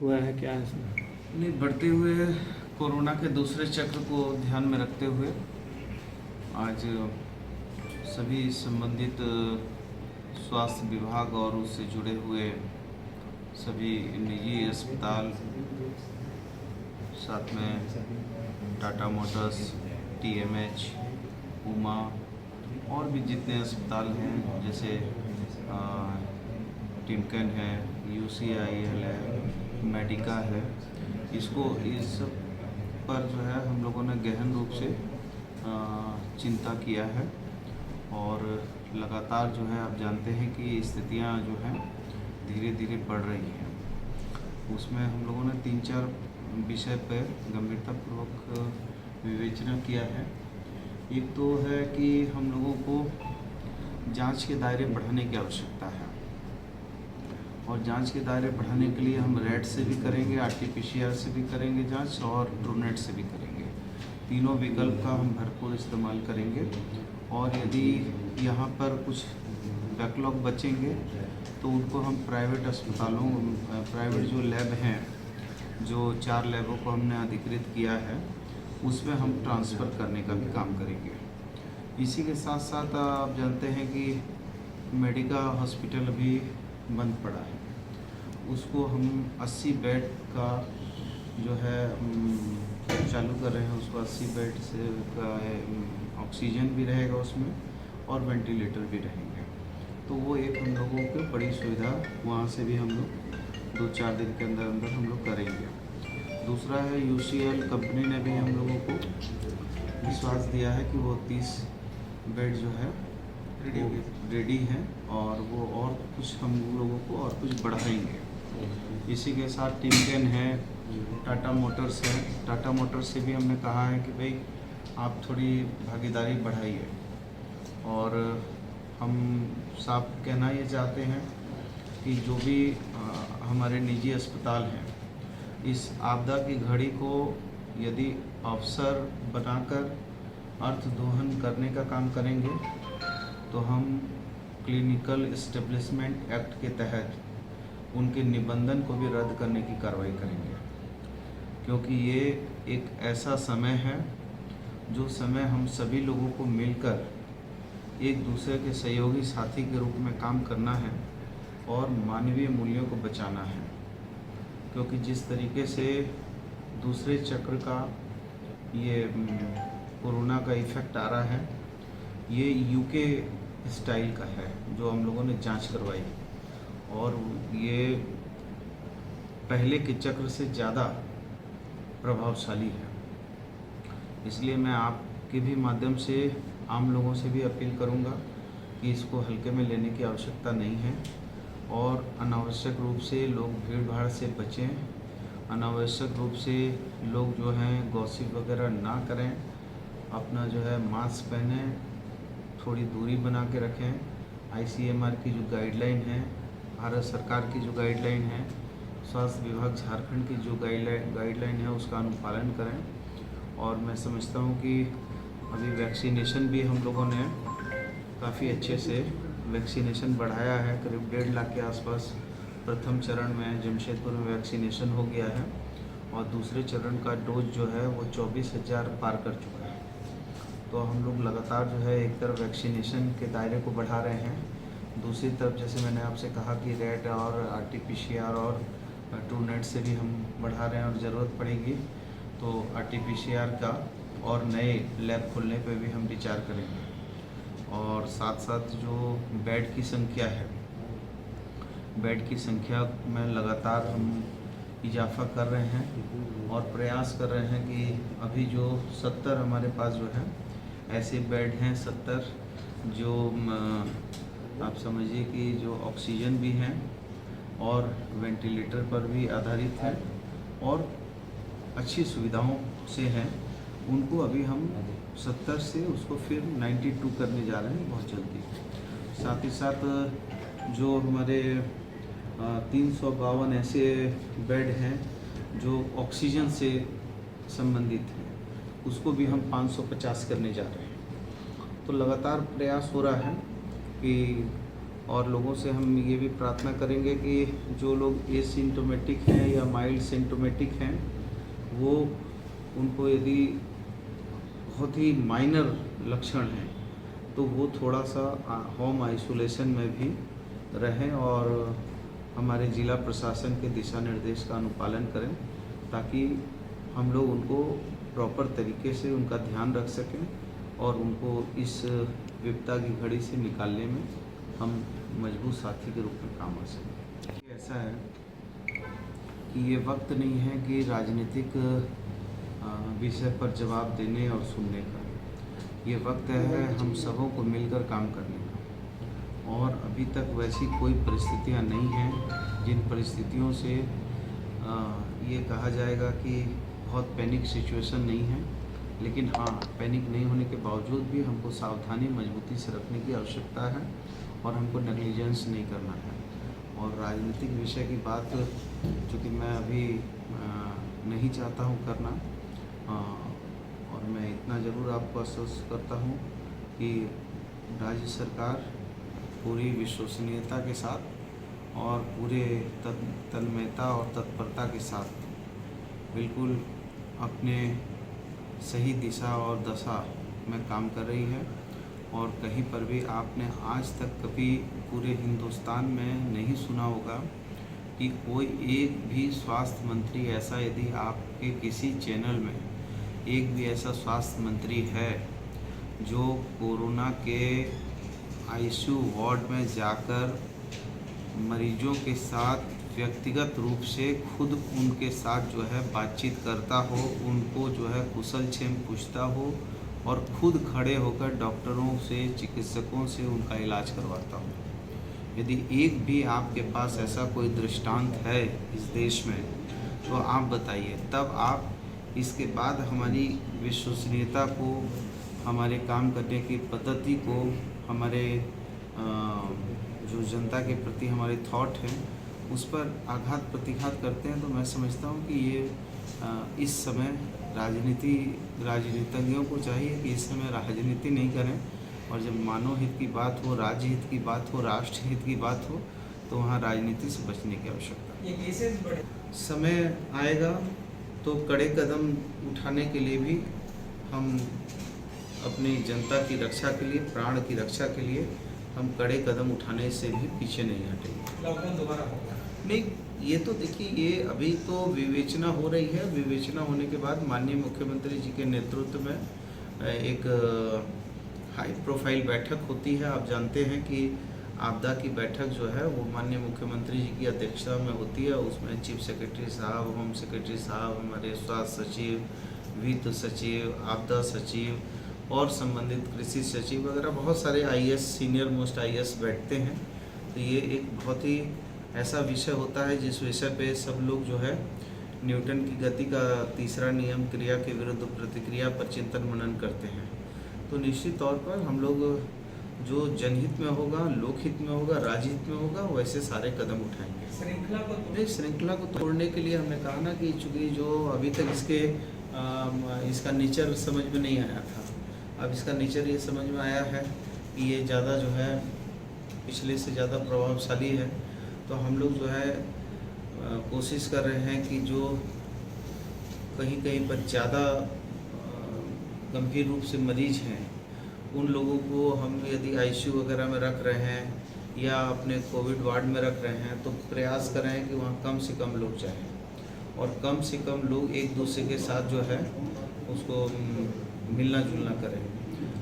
हुआ है, क्या है इसमें? नहीं, बढ़ते हुए कोरोना के दूसरे चक्र को ध्यान में रखते हुए आज सभी संबंधित स्वास्थ्य विभाग और उससे जुड़े हुए सभी निजी अस्पताल, साथ में टाटा मोटर्स, टीएमएच, उमा और भी जितने अस्पताल हैं, जैसे टिमकन है, यूसीआईएल है, मेडिका है, इस सब पर जो है हम लोगों ने गहन रूप से चिंता किया है। और लगातार जो है आप जानते हैं कि स्थितियां जो हैं धीरे धीरे बढ़ रही हैं। उसमें हम लोगों ने 3-4 विषय पर गंभीरतापूर्वक विवेचना किया है। एक तो है कि हम लोगों को जांच के दायरे बढ़ाने की आवश्यकता है, और जांच के दायरे बढ़ाने के लिए हम रैट से भी करेंगे, आरटीपीसीआर से भी करेंगे जांच, और ट्रूनेट से भी करेंगे। तीनों विकल्प का हम भरपूर इस्तेमाल करेंगे। और यदि यहाँ पर कुछ बैकलॉग बचेंगे तो उनको हम प्राइवेट अस्पतालों, प्राइवेट जो लैब हैं, जो 4 लैबों को हमने अधिकृत किया है, उसमें हम ट्रांसफ़र करने का भी काम करेंगे। इसी के साथ साथ आप जानते हैं कि मेडिका हॉस्पिटल अभी बंद पड़ा है, उसको हम 80 बेड का जो है चालू कर रहे हैं। उसको 80 बेड से का ऑक्सीजन भी रहेगा उसमें, और वेंटिलेटर भी रहेंगे। तो वो एक हम लोगों को बड़ी सुविधा, वहाँ से भी हम लोग 2-4 दिन के अंदर अंदर हम लोग करेंगे। दूसरा है, यूसीएल कंपनी ने भी हम लोगों को विश्वास दिया है कि वो 30 बेड जो है रेडी हैं, और वो और कुछ हम लोगों को और कुछ बढ़ाएंगे। इसी के साथ टिमकेन है, टाटा मोटर्स है। टाटा मोटर्स से भी हमने कहा है कि भाई आप थोड़ी भागीदारी बढ़ाइए, और हम साफ कहना ये चाहते हैं कि जो भी हमारे निजी अस्पताल हैं, इस आपदा की घड़ी को यदि अवसर बनाकर अर्थदोहन करने का काम करेंगे तो हम क्लिनिकल एस्टेब्लिशमेंट एक्ट के तहत उनके निबंधन को भी रद्द करने की कार्रवाई करेंगे। क्योंकि ये एक ऐसा समय है जो समय हम सभी लोगों को मिलकर एक दूसरे के सहयोगी साथी के रूप में काम करना है और मानवीय मूल्यों को बचाना है। क्योंकि जिस तरीके से दूसरे चक्र का ये कोरोना का इफ़ेक्ट आ रहा है, ये यूके स्टाइल का है जो हम लोगों ने जांच करवाई, और ये पहले के चक्र से ज़्यादा प्रभावशाली है। इसलिए मैं आपके भी माध्यम से आम लोगों से भी अपील करूंगा कि इसको हल्के में लेने की आवश्यकता नहीं है, और अनावश्यक रूप से लोग भीड़ भाड़ से बचें। अनावश्यक रूप से लोग जो हैं गॉसिप वगैरह ना करें, अपना जो है मास्क पहने, थोड़ी दूरी बना के रखें। आईसीएमआर की जो गाइडलाइन है, भारत सरकार की जो गाइडलाइन है, स्वास्थ्य विभाग झारखंड की जो गाइडलाइन है, उसका अनुपालन करें। और मैं समझता हूँ कि अभी वैक्सीनेशन भी हम लोगों ने काफ़ी अच्छे से वैक्सीनेशन बढ़ाया है। करीब 1.5 लाख के आसपास प्रथम चरण में जमशेदपुर में वैक्सीनेशन हो गया है, और दूसरे चरण का डोज जो है वो 24,000 पार कर चुका है। तो हम लोग लगातार जो है एक तरफ वैक्सीनेशन के दायरे को बढ़ा रहे हैं, दूसरी तरफ जैसे मैंने आपसे कहा कि रैट और आरटीपीसीआर और ट्रूनेट से भी हम बढ़ा रहे हैं, और ज़रूरत पड़ेगी तो आरटीपीसीआर का और नए लैब खोलने पे भी हम विचार करेंगे। और साथ साथ जो बेड की संख्या है, बेड की संख्या में लगातार हम इजाफा कर रहे हैं और प्रयास कर रहे हैं कि अभी जो 70 हमारे पास जो है ऐसे बेड हैं, 70 जो आप समझिए कि जो ऑक्सीजन भी हैं और वेंटिलेटर पर भी आधारित हैं और अच्छी सुविधाओं से हैं, उनको अभी हम 70 से उसको फिर 92 करने जा रहे हैं बहुत जल्दी। साथ ही साथ जो हमारे 352 ऐसे बेड हैं जो ऑक्सीजन से संबंधित हैं, उसको भी हम 550 करने जा रहे हैं। तो लगातार प्रयास हो रहा है कि और लोगों से हम ये भी प्रार्थना करेंगे कि जो लोग एसिम्टोमेटिक हैं या माइल्ड सिम्टोमेटिक हैं, वो उनको यदि बहुत ही माइनर लक्षण हैं तो वो थोड़ा सा होम आइसोलेशन में भी रहें और हमारे जिला प्रशासन के दिशा निर्देश का अनुपालन करें, ताकि हम लोग उनको प्रॉपर तरीके से उनका ध्यान रख सकें और उनको इस विपदा की घड़ी से निकालने में हम मजबूत साथी के रूप में काम आ सकें। ऐसा है कि ये वक्त नहीं है कि राजनीतिक विषय पर जवाब देने और सुनने का, ये वक्त है हम सबों को मिलकर काम करने का। और अभी तक वैसी कोई परिस्थितियां नहीं हैं जिन परिस्थितियों से ये कहा जाएगा कि बहुत पैनिक सिचुएशन नहीं है, लेकिन हाँ, पैनिक नहीं होने के बावजूद भी हमको सावधानी मजबूती से रखने की आवश्यकता है और हमको नेग्लिजेंस नहीं करना है। और राजनीतिक विषय की बात चूँकि मैं अभी नहीं चाहता हूँ करना, और मैं इतना ज़रूर आपको आश्वस्त करता हूँ कि राज्य सरकार पूरी विश्वसनीयता के साथ और पूरे तन्मयता और तत्परता के साथ बिल्कुल अपने सही दिशा और दशा में काम कर रही है। और कहीं पर भी आपने आज तक कभी पूरे हिंदुस्तान में नहीं सुना होगा कि कोई एक भी स्वास्थ्य मंत्री ऐसा, यदि आपके किसी चैनल में एक भी ऐसा स्वास्थ्य मंत्री है जो कोरोना के आईसीयू वार्ड में जाकर मरीजों के साथ व्यक्तिगत रूप से खुद उनके साथ जो है बातचीत करता हो, उनको जो है कुशल क्षेम पूछता हो और खुद खड़े होकर डॉक्टरों से, चिकित्सकों से उनका इलाज करवाता हो। यदि एक भी आपके पास ऐसा कोई दृष्टांत है इस देश में तो आप बताइए, तब आप इसके बाद हमारी विश्वसनीयता को, हमारे काम करने की पद्धति को, हमारे जो जनता के प्रति हमारे थॉट हैं उस पर आघात प्रतिघात करते हैं। तो मैं समझता हूँ कि ये इस समय राजनीतिज्ञों को चाहिए कि इस समय राजनीति नहीं करें, और जब मानव हित की बात हो, राज्य हित की बात हो, राष्ट्र हित की बात हो, तो वहाँ राजनीति से बचने की आवश्यकता है। समय आएगा तो कड़े कदम उठाने के लिए भी हम अपनी जनता की रक्षा के लिए, प्राण की रक्षा के लिए हम कड़े कदम उठाने से भी पीछे नहीं हटेंगे। लॉकडाउन दोबारा होगा? नहीं, ये तो देखिए, ये अभी तो विवेचना हो रही है। विवेचना होने के बाद माननीय मुख्यमंत्री जी के नेतृत्व में एक हाई प्रोफाइल बैठक होती है। आप जानते हैं कि आपदा की बैठक जो है वो माननीय मुख्यमंत्री जी की अध्यक्षता में होती है। उसमें चीफ सेक्रेटरी साहब, होम सेक्रेटरी साहब, हमारे स्वास्थ्य सचिव, वित्त सचिव, आपदा सचिव और संबंधित कृषि सचिव वगैरह बहुत सारे आईएएस, सीनियर मोस्ट आईएएस बैठते हैं। तो ये एक बहुत ही ऐसा विषय होता है जिस विषय पे सब लोग जो है न्यूटन की गति का तीसरा नियम, क्रिया के विरुद्ध प्रतिक्रिया पर चिंतन मनन करते हैं। तो निश्चित तौर पर हम लोग जो जनहित में होगा, लोकहित में होगा, राज्य हित में होगा, वैसे सारे कदम उठाएंगे। श्रृंखला को तोड़ने के लिए हमने कहा ना कि चूँकि जो अभी तक इसका नेचर समझ में नहीं आया था, अब इसका नेचर ये समझ में आया है कि ये ज़्यादा जो है पिछले से ज़्यादा प्रभावशाली है। तो हम लोग जो है कोशिश कर रहे हैं कि जो कहीं कहीं पर ज़्यादा गंभीर रूप से मरीज हैं उन लोगों को हम यदि आईसीयू वगैरह में रख रहे हैं या अपने कोविड वार्ड में रख रहे हैं तो प्रयास कर रहे हैं कि वहाँ कम से कम लोग जाएं और कम से कम लोग एक दूसरे के साथ जो है उसको मिलना जुलना करें।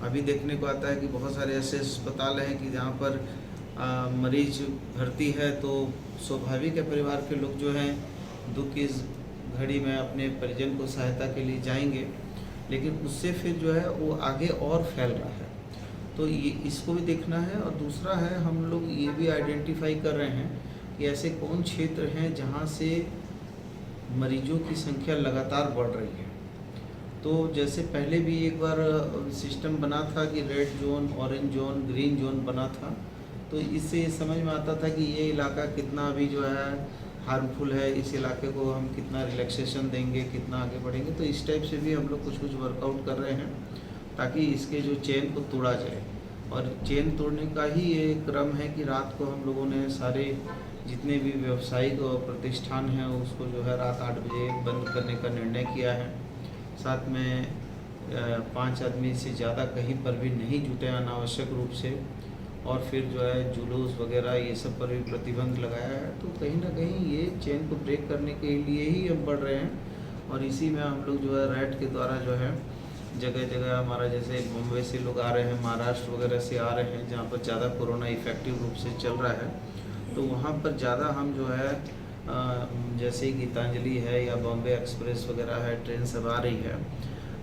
अभी देखने को आता है कि बहुत सारे ऐसे अस्पताल हैं कि जहाँ पर मरीज भर्ती है तो स्वाभाविक है परिवार के लोग जो हैं दुख की इस घड़ी में अपने परिजन को सहायता के लिए जाएंगे, लेकिन उससे फिर जो है वो आगे और फैल रहा है। तो ये इसको भी देखना है। और दूसरा है, हम लोग ये भी आइडेंटिफाई कर रहे हैं कि ऐसे कौन क्षेत्र हैं जहाँ से मरीजों की संख्या लगातार बढ़ रही है। तो जैसे पहले भी एक बार सिस्टम बना था कि red zone, orange zone, green zone बना था, तो इससे समझ में आता था कि ये इलाका कितना अभी जो है हार्मफुल है, इस इलाके को हम कितना रिलैक्सेशन देंगे, कितना आगे बढ़ेंगे। तो इस टाइप से भी हम लोग कुछ वर्कआउट कर रहे हैं ताकि इसके जो चेन को तोड़ा जाए। और चेन तोड़ने का ही ये क्रम है कि रात को हम लोगों ने सारे जितने भी व्यावसायिक और प्रतिष्ठान हैं उसको जो है रात 8 बजे बंद करने का निर्णय किया है। साथ में 5 आदमी से ज़्यादा कहीं पर भी नहीं जुटे अनावश्यक रूप से, और फिर जो है जुलूस वगैरह ये सब पर भी प्रतिबंध लगाया है। तो कहीं ना कहीं ये चेन को ब्रेक करने के लिए ही हम बढ़ रहे हैं, और इसी में हम लोग जो है रैट के द्वारा जो है जगह जगह हमारा, जैसे बम्बई से लोग आ रहे हैं, महाराष्ट्र वगैरह से आ रहे हैं जहाँ पर ज़्यादा कोरोना इफेक्टिव रूप से चल रहा है, तो वहाँ पर ज़्यादा हम जो है जैसे गीतांजलि है या बॉम्बे एक्सप्रेस वगैरह है, ट्रेन सब आ रही है,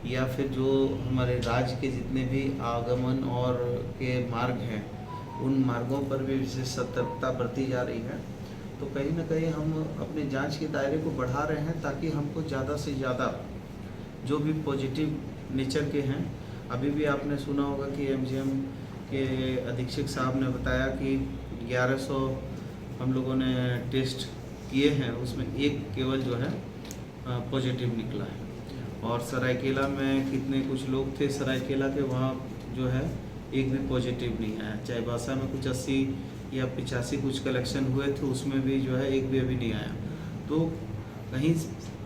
या फिर जो हमारे राज्य के जितने भी आगमन और के मार्ग हैं उन मार्गों पर भी विशेष सतर्कता बरती जा रही है। तो कहीं ना कहीं हम अपने जांच के दायरे को बढ़ा रहे हैं ताकि हमको ज़्यादा से ज़्यादा जो भी पॉजिटिव नेचर के हैं, अभी भी आपने सुना होगा कि एमजीएम के अधीक्षक साहब ने बताया कि 1100 हम लोगों ने टेस्ट किए हैं, उसमें एक केवल जो है पॉजिटिव निकला है। और सरायकेला में कितने कुछ लोग थे सरायकेला के, वहाँ जो है एक भी पॉजिटिव नहीं आया। चाईबासा में कुछ 80 या 85 कुछ कलेक्शन हुए थे, उसमें भी जो है एक भी अभी नहीं आया। तो कहीं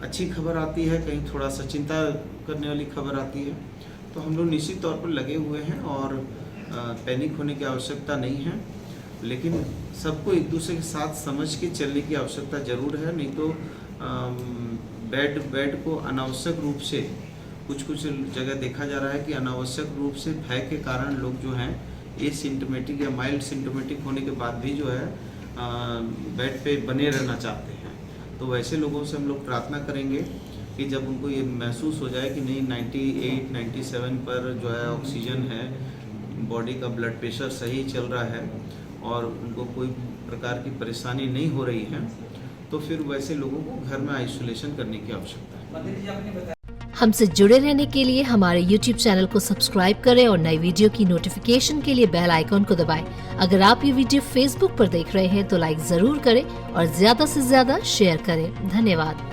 अच्छी खबर आती है, कहीं थोड़ा सा चिंता करने वाली खबर आती है। तो हम लोग निश्चित तौर पर लगे हुए हैं और पैनिक होने की आवश्यकता नहीं है, लेकिन सबको एक दूसरे के साथ समझ के चलने की आवश्यकता ज़रूर है। नहीं तो बेड को अनावश्यक रूप से कुछ जगह देखा जा रहा है कि अनावश्यक रूप से भय के कारण लोग जो हैं एसिम्टोमेटिक या माइल्ड सिम्टोमेटिक होने के बाद भी जो है बेड पे बने रहना चाहते हैं। तो वैसे लोगों से हम लोग प्रार्थना करेंगे कि जब उनको ये महसूस हो जाए कि नहीं 98-97 पर जो है ऑक्सीजन है, बॉडी का ब्लड प्रेशर सही चल रहा है और उनको कोई प्रकार की परेशानी नहीं हो रही है, तो फिर वैसे लोगों को घर में आइसोलेशन करने की आवश्यकता है। हमसे जुड़े रहने के लिए हमारे YouTube चैनल को सब्सक्राइब करें और नई वीडियो की नोटिफिकेशन के लिए बेल आइकॉन को दबाएं। अगर आप ये वीडियो Facebook पर देख रहे हैं तो लाइक जरूर करें और ज्यादा से ज्यादा शेयर करें। धन्यवाद।